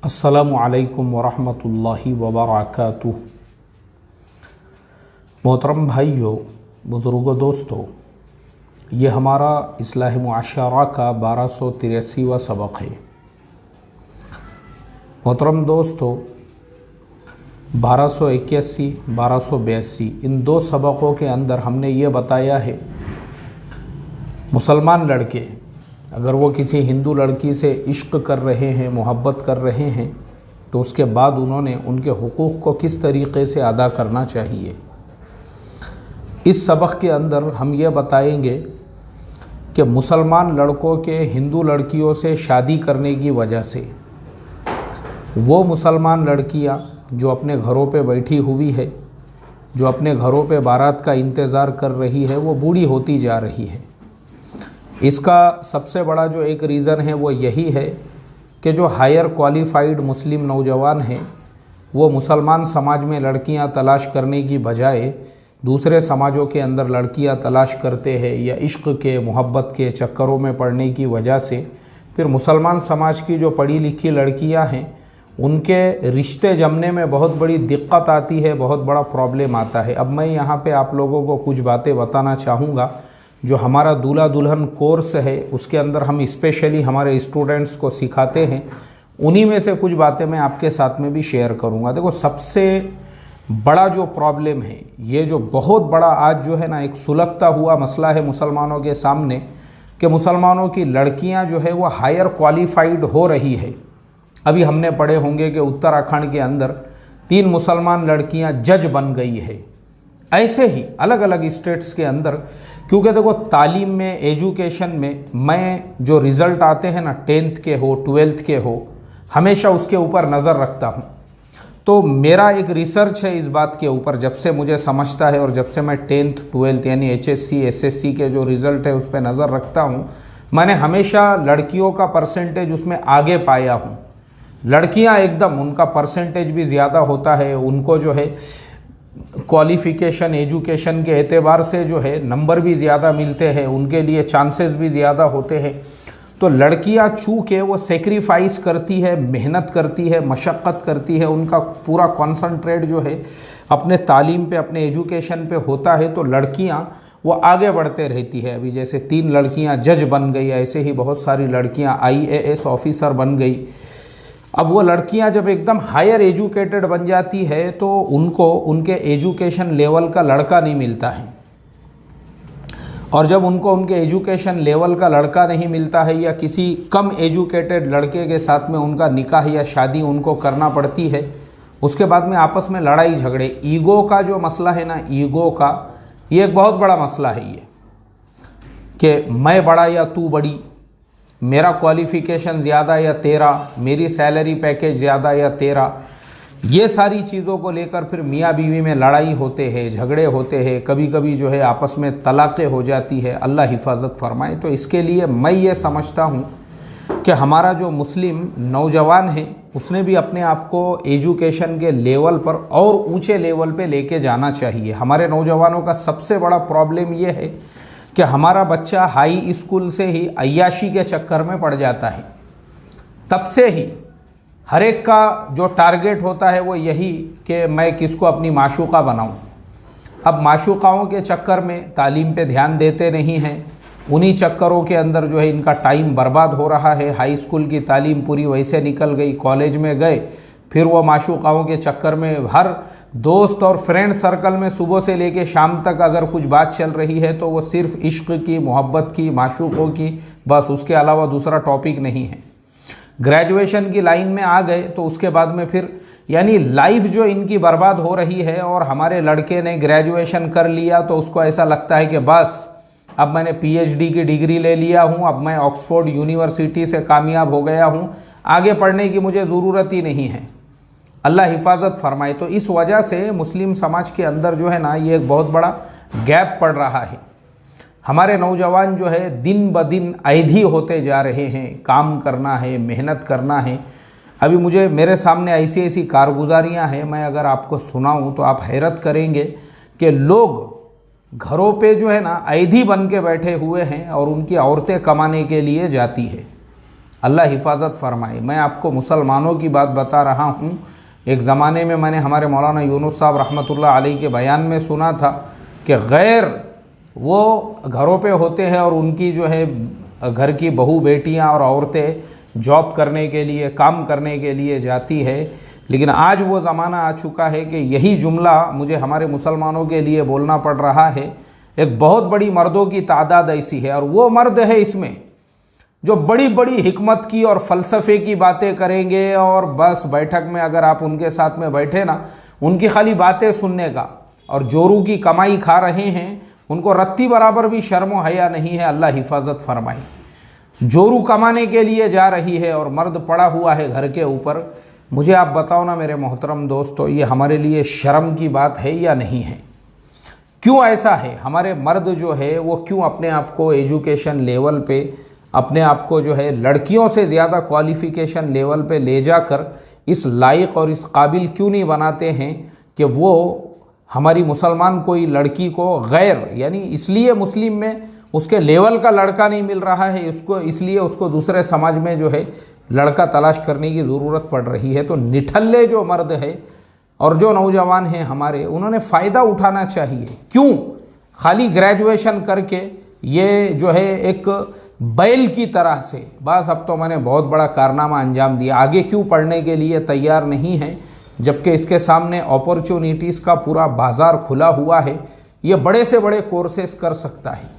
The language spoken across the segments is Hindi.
अस्सलामु अलैकुम वरहमतुल्लाहि वबरकातुह। मोहतरम भाइयों, बुज़ुर्गों, दोस्तों, ये हमारा इस्लाह मुआशरा का 1283वां सबक है। मोहतरम दोस्तों, 1281, 1282 इन दो सबकों के अंदर हमने ये बताया है, मुसलमान लड़के अगर वो किसी हिंदू लड़की से इश्क कर रहे हैं, मोहब्बत कर रहे हैं, तो उसके बाद उन्होंने उनके हुकूक़ को किस तरीक़े से अदा करना चाहिए। इस सबक के अंदर हम ये बताएंगे कि मुसलमान लड़कों के हिंदू लड़कियों से शादी करने की वजह से वो मुसलमान लड़कियां जो अपने घरों पे बैठी हुई है, जो अपने घरों पे बारात का इंतज़ार कर रही है, वो बूढ़ी होती जा रही है। इसका सबसे बड़ा जो एक रीज़न है वो यही है कि जो हायर क्वालिफ़ाइड मुस्लिम नौजवान हैं वो मुसलमान समाज में लड़कियां तलाश करने की बजाय दूसरे समाजों के अंदर लड़कियां तलाश करते हैं, या इश्क के, मोहब्बत के चक्करों में पड़ने की वजह से फिर मुसलमान समाज की जो पढ़ी लिखी लड़कियां हैं उनके रिश्ते जमने में बहुत बड़ी दिक्कत आती है, बहुत बड़ा प्रॉब्लम आता है। अब मैं यहाँ पे आप लोगों को कुछ बातें बताना चाहूँगा। जो हमारा दूल्हा दुल्हन कोर्स है उसके अंदर हम स्पेशली हमारे स्टूडेंट्स को सिखाते हैं, उन्हीं में से कुछ बातें मैं आपके साथ में भी शेयर करूँगा। देखो, सबसे बड़ा जो प्रॉब्लम है, ये जो बहुत बड़ा आज जो है ना एक सुलगता हुआ मसला है मुसलमानों के सामने, कि मुसलमानों की लड़कियां जो है वो हायर क्वालिफाइड हो रही है। अभी हमने पढ़े होंगे कि उत्तराखंड के अंदर 3 मुसलमान लड़कियां जज बन गई है। ऐसे ही अलग अलग स्टेट्स के अंदर, क्योंकि देखो तालीम में, एजुकेशन में मैं जो रिज़ल्ट आते हैं ना 10th के हो, 12th के हो, हमेशा उसके ऊपर नज़र रखता हूँ। तो मेरा एक रिसर्च है इस बात के ऊपर, जब से मुझे समझता है और जब से मैं 10th 12th यानी HSC SSC के जो रिज़ल्ट है उस पर नज़र रखता हूँ, मैंने हमेशा लड़कियों का परसेंटेज उसमें आगे पाया हूँ। लड़कियाँ एकदम उनका परसेंटेज भी ज़्यादा होता है, उनको जो है क्वालिफ़िकेशन, एजुकेशन के एतबार से जो है नंबर भी ज़्यादा मिलते हैं, उनके लिए चांसेस भी ज़्यादा होते हैं। तो लड़कियां चूँकि वो सेक्रीफाइस करती है, मेहनत करती है, मशक्क़त करती है, उनका पूरा कॉन्सनट्रेट जो है अपने तालीम पे, अपने एजुकेशन पे होता है, तो लड़कियां वो आगे बढ़ते रहती है। अभी जैसे 3 लड़कियां जज बन गई, ऐसे ही बहुत सारी लड़कियां IAS ऑफिसर बन गई। अब वो लड़कियां जब एकदम हायर एजुकेटेड बन जाती है तो उनको उनके एजुकेशन लेवल का लड़का नहीं मिलता है, और जब उनको उनके एजुकेशन लेवल का लड़का नहीं मिलता है या किसी कम एजुकेटेड लड़के के साथ में उनका निकाह या शादी उनको करना पड़ती है, उसके बाद में आपस में लड़ाई झगड़े, ईगो का जो मसला है ना, ईगो का ये एक बहुत बड़ा मसला है। ये कि मैं बड़ा या तू बड़ी, मेरा क्वालिफ़िकेशन ज़्यादा या तेरा, मेरी सैलरी पैकेज ज़्यादा या तेरा, ये सारी चीज़ों को लेकर फिर मियाँ बीवी में लड़ाई होते हैं, झगड़े होते हैं, कभी कभी जो है आपस में तलाक़ें हो जाती है। अल्लाह हिफाजत फरमाए। तो इसके लिए मैं ये समझता हूँ कि हमारा जो मुस्लिम नौजवान है उसने भी अपने आप को एजुकेशन के लेवल पर और ऊंचे लेवल पे लेके जाना चाहिए। हमारे नौजवानों का सबसे बड़ा प्रॉब्लम ये है कि हमारा बच्चा हाई स्कूल से ही अय्याशी के चक्कर में पड़ जाता है। तब से ही हर एक का जो टारगेट होता है वो यही कि मैं किसको अपनी माशूका बनाऊं। अब माशूकाओं के चक्कर में तालीम पे ध्यान देते नहीं हैं, उन्हीं चक्करों के अंदर जो है इनका टाइम बर्बाद हो रहा है। हाई स्कूल की तालीम पूरी वैसे निकल गई, कॉलेज में गए, फिर वो माशूकाओं के चक्कर में हर दोस्त और फ्रेंड सर्कल में सुबह से लेके शाम तक अगर कुछ बात चल रही है तो वो सिर्फ इश्क की, मोहब्बत की, माशूकों की, बस, उसके अलावा दूसरा टॉपिक नहीं है। ग्रेजुएशन की लाइन में आ गए तो उसके बाद में फिर यानी लाइफ जो इनकी बर्बाद हो रही है। और हमारे लड़के ने ग्रेजुएशन कर लिया तो उसको ऐसा लगता है कि बस अब मैंने PhD की डिग्री ले लिया हूँ, अब मैं ऑक्सफोर्ड यूनिवर्सिटी से कामयाब हो गया हूँ, आगे पढ़ने की मुझे ज़रूरत ही नहीं है। अल्लाह हिफाजत फरमाए। तो इस वजह से मुस्लिम समाज के अंदर जो है ना ये एक बहुत बड़ा गैप पड़ रहा है। हमारे नौजवान जो है दिन ब दिन ऐधी होते जा रहे हैं, काम करना है, मेहनत करना है। अभी मेरे सामने ऐसी ऐसी कारगुजारियाँ हैं, मैं अगर आपको सुनाऊँ तो आप हैरत करेंगे कि लोग घरों पे जो है ना ऐधी बन के बैठे हुए हैं और उनकी औरतें कमाने के लिए जाती है। अल्लाह हिफाजत फरमाए। मैं आपको मुसलमानों की बात बता रहा हूँ। एक ज़माने में मैंने हमारे मौलाना यूनुस साहब रहमतुल्लाह अलैह के बयान में सुना था कि गैर वो घरों पे होते हैं और उनकी जो है घर की बहू बेटियां और औरतें जॉब करने के लिए, काम करने के लिए जाती है। लेकिन आज वो ज़माना आ चुका है कि यही जुमला मुझे हमारे मुसलमानों के लिए बोलना पड़ रहा है। एक बहुत बड़ी मर्दों की तादाद ऐसी है और वो मर्द है इसमें जो बड़ी बड़ी हिकमत की और फ़लसफ़े की बातें करेंगे और बस बैठक में अगर आप उनके साथ में बैठे ना, उनकी खाली बातें सुनने का, और जोरू की कमाई खा रहे हैं, उनको रत्ती बराबर भी शर्म व हया नहीं है। अल्लाह हिफाजत फरमाए। जोरू कमाने के लिए जा रही है और मर्द पड़ा हुआ है घर के ऊपर। मुझे आप बताओ ना मेरे मोहतरम दोस्तों, ये हमारे लिए शर्म की बात है या नहीं है? क्यों ऐसा है? हमारे मर्द जो है वो क्यों अपने आप को एजुकेशन लेवल पे, अपने आप को जो है लड़कियों से ज़्यादा क्वालिफ़िकेशन लेवल पे ले जाकर इस लायक और इस काबिल क्यों नहीं बनाते हैं कि वो हमारी मुसलमान कोई लड़की को गैर, यानी इसलिए मुस्लिम में उसके लेवल का लड़का नहीं मिल रहा है, उसको इसलिए उसको दूसरे समाज में जो है लड़का तलाश करने की ज़रूरत पड़ रही है। तो निठल्ले जो मर्द है और जो नौजवान हैं हमारे, उन्होंने फ़ायदा उठाना चाहिए। क्यों खाली ग्रेजुएशन करके ये जो है एक बैल की तरह से बस अब तो मैंने बहुत बड़ा कारनामा अंजाम दिया, आगे क्यों पढ़ने के लिए तैयार नहीं है, जबकि इसके सामने अपॉर्चुनिटीज़ का पूरा बाज़ार खुला हुआ है। ये बड़े से बड़े कोर्सेस कर सकता है।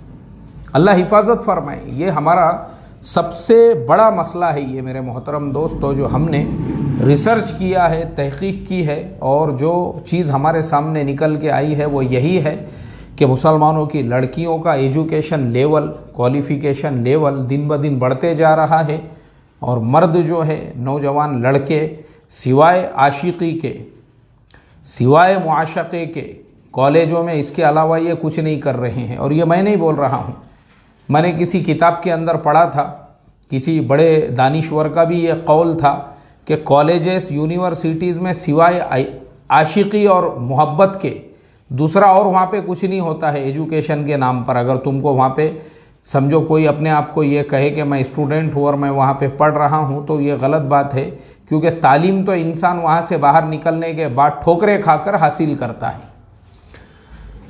अल्लाह हिफाजत फरमाए। ये हमारा सबसे बड़ा मसला है ये मेरे मोहतरम दोस्तों, जो हमने रिसर्च किया है, तहकीक की है, और जो चीज़ हमारे सामने निकल के आई है वो यही है कि मुसलमानों की लड़कियों का एजुकेशन लेवल, क्वालिफ़िकेशन लेवल दिन ब दिन बढ़ते जा रहा है और मर्द जो है, नौजवान लड़के, सिवाय आशिकी के, सिवाय मुआशक़े के, कॉलेजों में इसके अलावा ये कुछ नहीं कर रहे हैं। और ये मैं नहीं बोल रहा हूँ, मैंने किसी किताब के अंदर पढ़ा था, किसी बड़े दानिश्वर का भी ये कौल था कि कॉलेजेस, यूनिवर्सिटीज़ में सिवाय आशिकी और मोहब्बत के दूसरा और वहाँ पे कुछ नहीं होता है एजुकेशन के नाम पर। अगर तुमको वहाँ पे समझो कोई अपने आप को ये कहे कि मैं स्टूडेंट हूँ और मैं वहाँ पे पढ़ रहा हूँ, तो ये गलत बात है, क्योंकि तालीम तो इंसान वहाँ से बाहर निकलने के बाद ठोकरें खाकर हासिल करता है।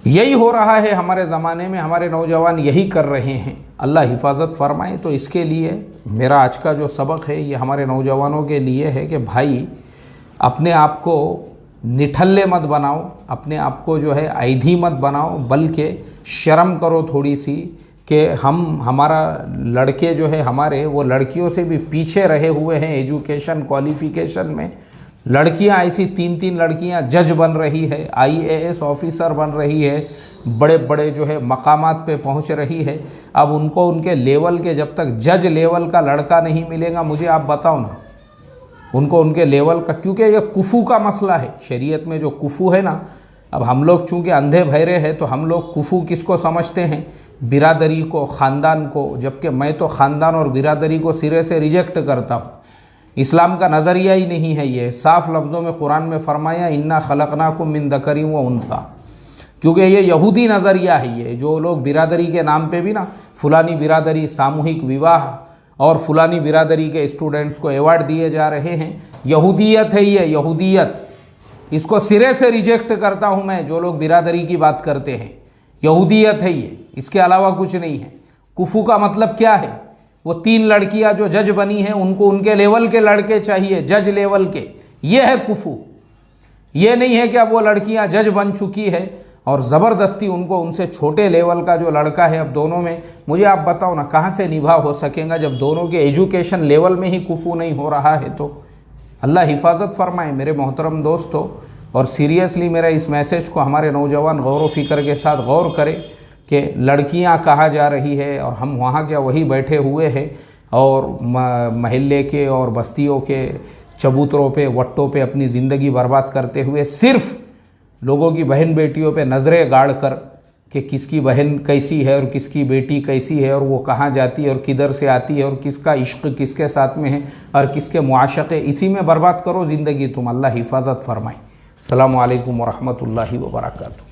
यही हो रहा है हमारे ज़माने में, हमारे नौजवान यही कर रहे हैं। अल्लाह हिफाजत फरमाए। तो इसके लिए मेरा आज का जो सबक है ये हमारे नौजवानों के लिए है कि भाई अपने आप को निठल्ले मत बनाओ, अपने आप को जो है आईधी मत बनाओ, बल्कि शर्म करो थोड़ी सी कि हमारा लड़के जो है हमारे, वो लड़कियों से भी पीछे रहे हुए हैं एजुकेशन क्वालिफ़िकेशन में। लड़कियां ऐसी 3-3 लड़कियां जज बन रही है, IAS ऑफिसर बन रही है, बड़े बड़े जो है मकामात पे पहुंच रही है। अब उनको उनके लेवल के, जब तक जज लेवल का लड़का नहीं मिलेगा, मुझे आप बताओ ना, उनको उनके लेवल का, क्योंकि ये कुफू का मसला है शरीयत में। जो कुफू है ना, अब हम लोग चूँकि अंधे बहरे हैं तो हम लोग कुफू किसको समझते हैं? बिरादरी को, ख़ानदान को, जबकि मैं तो ख़ानदान और बिरादरी को सिरे से रिजेक्ट करता हूँ। इस्लाम का नज़रिया ही नहीं है ये। साफ़ लफ्ज़ों में कुरान में फ़रमाया इन्ना खलक़नाकुम मिन ज़करिन व उन्सा, क्योंकि ये यहूदी नज़रिया है। ये जो लोग बिरादरी के नाम पे भी ना, फ़ुलानी बिरादरी सामूहिक विवाह और फ़ुलानी बिरादरी के स्टूडेंट्स को अवार्ड दिए जा रहे हैं, यहूदियत है ये, यहूदियत। इसको सिरे से रिजेक्ट करता हूँ मैं। जो लोग बिरादरी की बात करते हैं, यहूदियत है ये, इसके अलावा कुछ नहीं है। कुफू का मतलब क्या है? वो 3 लड़कियां जो जज बनी हैं, उनको उनके लेवल के लड़के चाहिए, जज लेवल के। ये है कुफू। ये नहीं है कि अब वो लड़कियां जज बन चुकी है और ज़बरदस्ती उनको उनसे छोटे लेवल का जो लड़का है, अब दोनों में, मुझे आप बताओ ना कहाँ से निभा हो सकेगा जब दोनों के एजुकेशन लेवल में ही कुफू नहीं हो रहा है। तो अल्लाह हिफाजत फरमाए मेरे मोहतरम दोस्तों। और सीरियसली मेरा इस मैसेज को हमारे नौजवान गौर व फिक्र के साथ गौर करें कि लड़कियां कहाँ जा रही है और हम वहाँ क्या वही बैठे हुए हैं और महल्ले के और बस्तियों के चबूतरों पे, वट्टों पे अपनी ज़िंदगी बर्बाद करते हुए सिर्फ़ लोगों की बहन बेटियों पे नज़रें गाड़ कर कि किसकी बहन कैसी है और किसकी बेटी कैसी है और वो कहाँ जाती है और किधर से आती है और किसका इश्क किसके साथ में है और किसके मुआशक़े, इसी में बर्बाद करो ज़िंदगी तुम। अल्लाह हिफाजत फरमाए। अस्सलामु अलैकुम व रहमतुल्लाहि व बरकातुहू।